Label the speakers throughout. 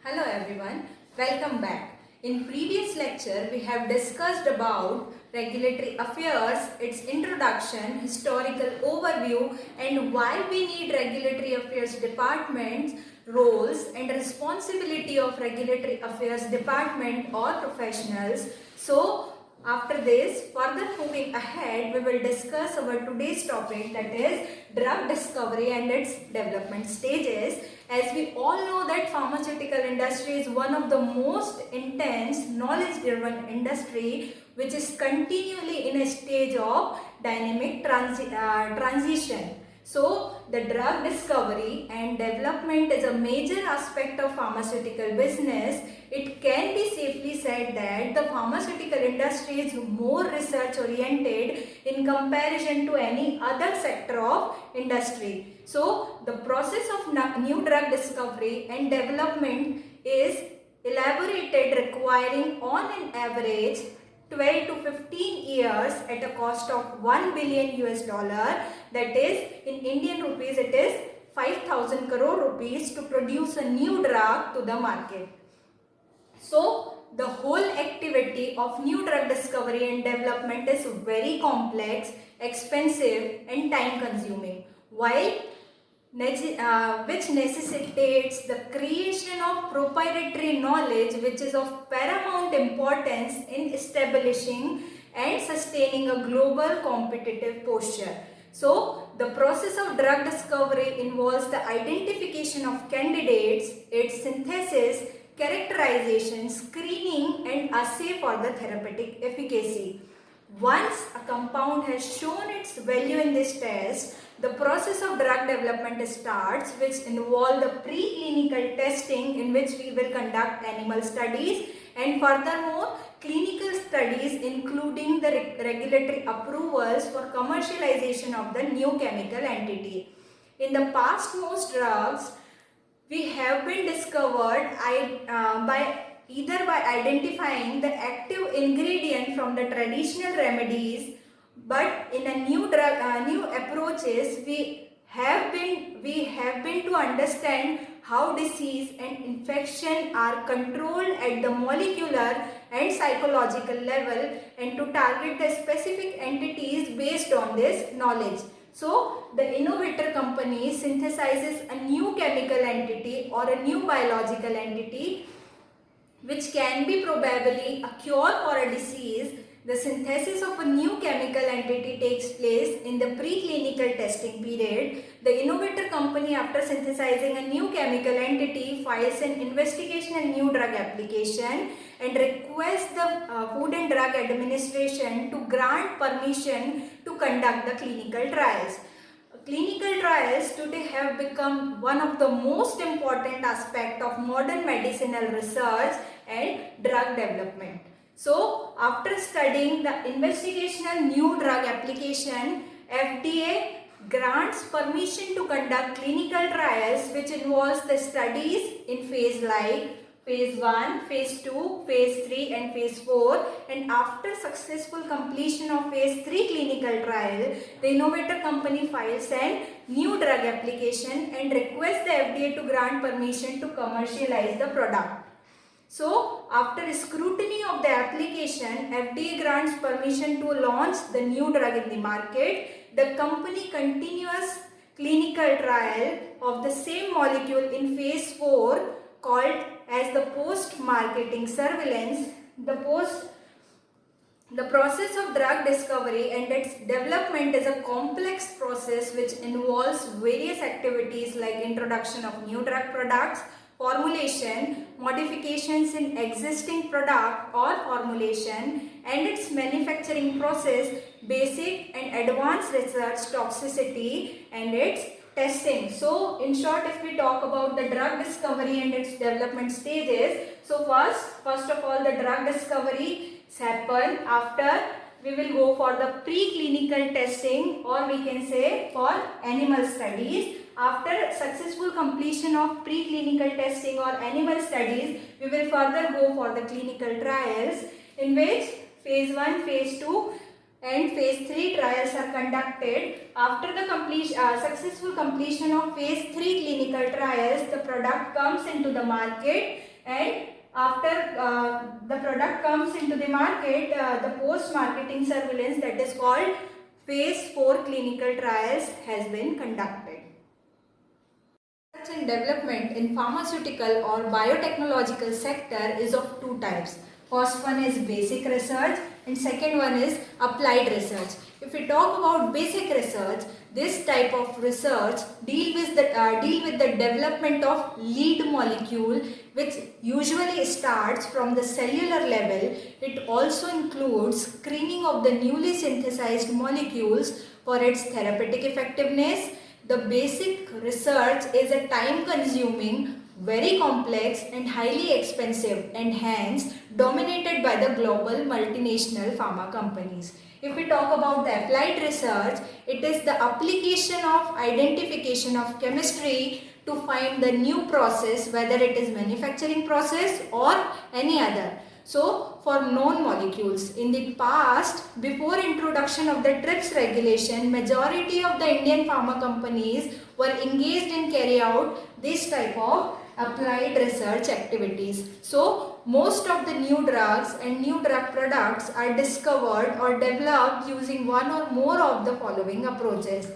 Speaker 1: Hello everyone, welcome back. In previous lecture, we have discussed about regulatory affairs, its introduction, historical overview and why we need regulatory affairs departments, roles and responsibility of regulatory affairs department or professionals. So, after this, further moving ahead, we will discuss our today's topic, that is drug discovery and its development stages. As we all know that pharmaceutical industry is one of the most intense knowledge driven industry which is continually in a stage of dynamic transition. So, the drug discovery and development is a major aspect of pharmaceutical business. It can be safely said that the pharmaceutical industry is more research oriented in comparison to any other sector of industry. So, the process of new drug discovery and development is elaborated, requiring on an average 12 to 15 years at a cost of 1 billion US dollar, that is in Indian rupees it is 5,000 crore rupees to produce a new drug to the market. So, the whole activity of new drug discovery and development is very complex, expensive and time consuming, which necessitates the creation of proprietary knowledge which is of paramount importance in establishing and sustaining a global competitive posture. So, the process of drug discovery involves the identification of candidates, its synthesis, characterization, screening and assay for the therapeutic efficacy. Once a compound has shown its value in this test, the process of drug development starts, which involve the preclinical testing in which we will conduct animal studies and furthermore clinical studies including the regulatory approvals for commercialization of the new chemical entity. In the past, most drugs we have been discovered by either by identifying the active ingredient from the traditional remedies, but in a new approaches we have been to understand how disease and infection are controlled at the molecular and psychological level and to target the specific entities based on this knowledge. So, the innovator company synthesizes a new chemical entity or a new biological entity which can be probably a cure for a disease. The synthesis of a new chemical entity takes place in the preclinical testing period. The innovator company, after synthesizing a new chemical entity, files an investigational new drug application and requests the Food and Drug Administration to grant permission to conduct the clinical trials. Clinical trials today have become one of the most important aspects of modern medicinal research and drug development. So, after studying the investigational new drug application, FDA grants permission to conduct clinical trials which involves the studies in phase like phase 1, phase 2, phase 3 and phase 4, and after successful completion of phase 3 clinical trial, the innovator company files a new drug application and requests the FDA to grant permission to commercialize the product. So, after scrutiny of the application, FDA grants permission to launch the new drug in the market. The company continues clinical trial of the same molecule in phase 4 called as the post-marketing surveillance. The process of drug discovery and its development is a complex process which involves various activities like introduction of new drug products, formulation, modifications in existing product or formulation and its manufacturing process, basic and advanced research, toxicity and its testing. So, in short, if we talk about the drug discovery and its development stages, so first of all the drug discovery happen after we will go for the preclinical testing or we can say for animal studies. After successful completion of preclinical testing or animal studies, we will further go for the clinical trials in which phase 1, phase 2 and phase 3 trials are conducted. After the successful completion of phase 3 clinical trials, the product comes into the market. and after the product comes into the market, the post-marketing surveillance, that is called phase 4 clinical trials, has been conducted. Research and development in pharmaceutical or biotechnological sector is of two types. First one is basic research and second one is applied research. If we talk about basic research, this type of research deal with the development of lead molecule, which usually starts from the cellular level. It also includes screening of the newly synthesized molecules for its therapeutic effectiveness. The basic research is a time-consuming, very complex and highly expensive, and hence dominated by the global multinational pharma companies. If we talk about the applied research, it is the application of identification of chemistry to find the new process, whether it is manufacturing process or any other. So, for known molecules, in the past, before introduction of the TRIPS regulation, majority of the Indian pharma companies were engaged in carry out this type of applied research activities. So, most of the new drugs and new drug products are discovered or developed using one or more of the following approaches.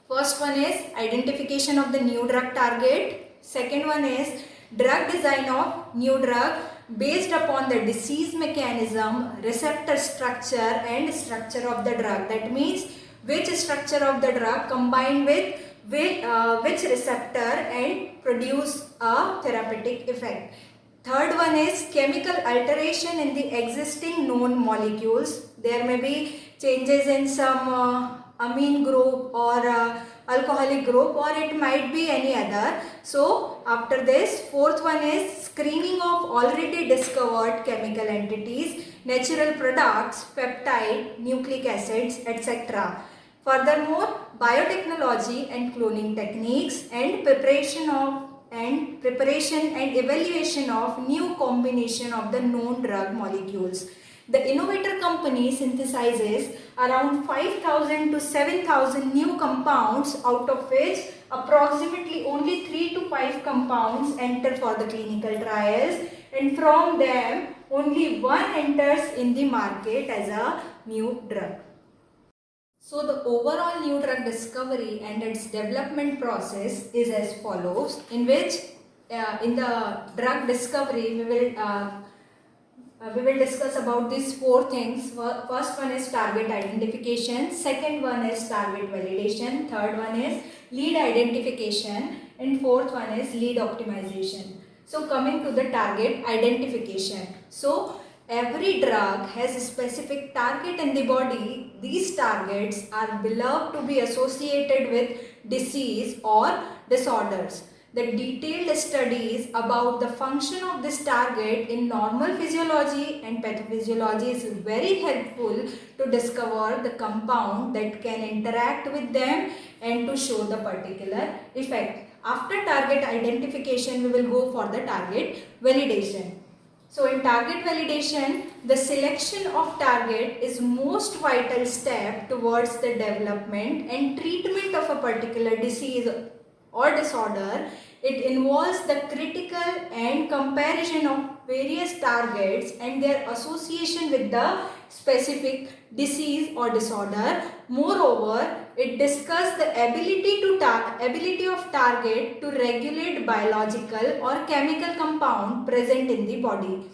Speaker 1: First one is identification of the new drug target. Second one is drug design of new drug based upon the disease mechanism, receptor structure and structure of the drug. That means which structure of the drug combined with which receptor and produce a therapeutic effect. Third one is chemical alteration in the existing known molecules. There may be changes in some amine group or alcoholic group, or it might be any other. So after this, fourth one is screening of already discovered chemical entities, natural products, peptide, nucleic acids, etc. Furthermore, biotechnology and cloning techniques and preparation and evaluation of new combination of the known drug molecules. The innovator company synthesizes around 5,000 to 7,000 new compounds, out of which approximately only 3 to 5 compounds enter for the clinical trials, and from them only one enters in the market as a new drug. So the overall new drug discovery and its development process is as follows, in which in the drug discovery we will discuss about these four things. First one is target identification, second one is target validation, third one is lead identification, and fourth one is lead optimization. So coming to the target identification. So every drug has a specific target in the body. These targets are believed to be associated with disease or disorders. The detailed studies about the function of this target in normal physiology and pathophysiology is very helpful to discover the compound that can interact with them and to show the particular effect. After target identification, we will go for the target validation. So in target validation, the selection of target is most vital step towards the development and treatment of a particular disease or disorder. It involves the critical and comparison of various targets and their association with the specific disease or disorder. Moreover, it discusses the ability of target to regulate biological or chemical compound present in the body.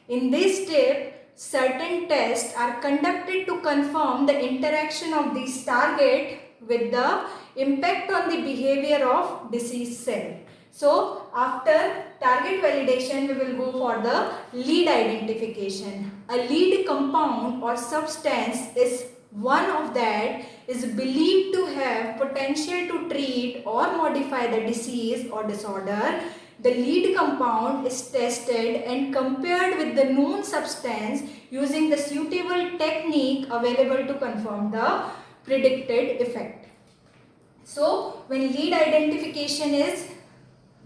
Speaker 1: In this step, certain tests are conducted to confirm the interaction of this target with the impact on the behavior of disease cell. So after target validation, we will go for the lead identification. A lead compound or substance is one of that is believed to have potential to treat or modify the disease or disorder. The lead compound is tested and compared with the known substance using the suitable technique available to confirm the predicted effect. So when lead identification is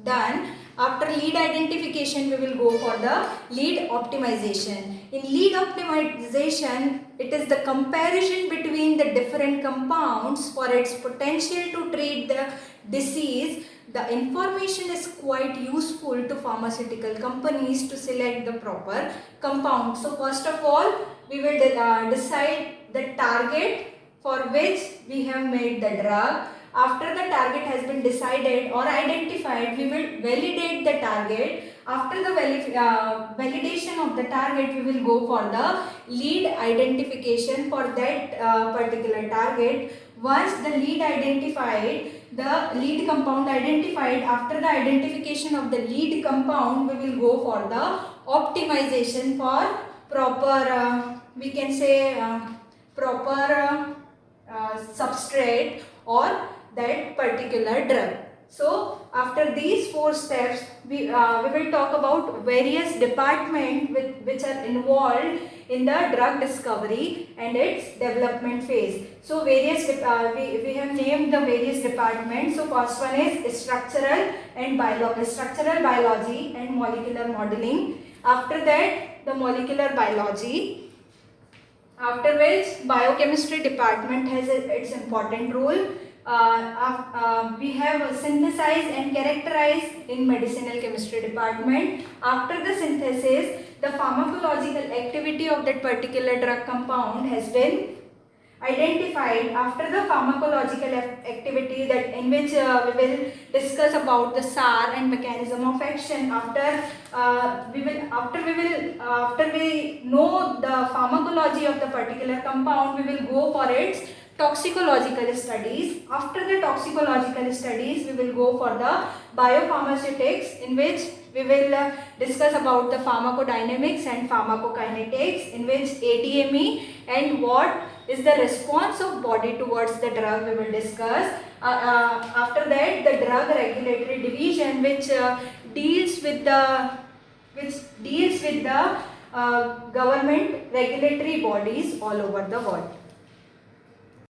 Speaker 1: done, after lead identification we will go for the lead optimization. In lead optimization, it is the comparison between the different compounds for its potential to treat the disease the information is quite useful to pharmaceutical companies to select the proper compound. So first of all, we will decide the target for which we have made the drug. After the target has been decided or identified, we will validate the target. After the validation of the target, we will go for the lead identification for that particular target. Once the lead identified, the lead compound identified, after the identification of the lead compound, we will go for the optimization for proper, we can say proper substrate or that particular drug. So after these 4 steps, we will talk about various departments which are involved in the drug discovery and its development phase. So various we have named the various departments. So first one is structural biology and molecular modeling. After that, the molecular biology. After which, biochemistry department has its important role. We have synthesize and characterize in medicinal chemistry department. After the synthesis, the pharmacological activity of that particular drug compound has been identified. After the pharmacological activity, that in which we will discuss about the SAR and mechanism of action. After we know the pharmacology of the particular compound, we will go for its toxicological studies. After the toxicological studies, we will go for the biopharmaceutics, in which we will discuss about the pharmacodynamics and pharmacokinetics, in which ADME and what is the response of body towards the drug we will discuss. After that, the drug regulatory division, which deals with the government regulatory bodies all over the world.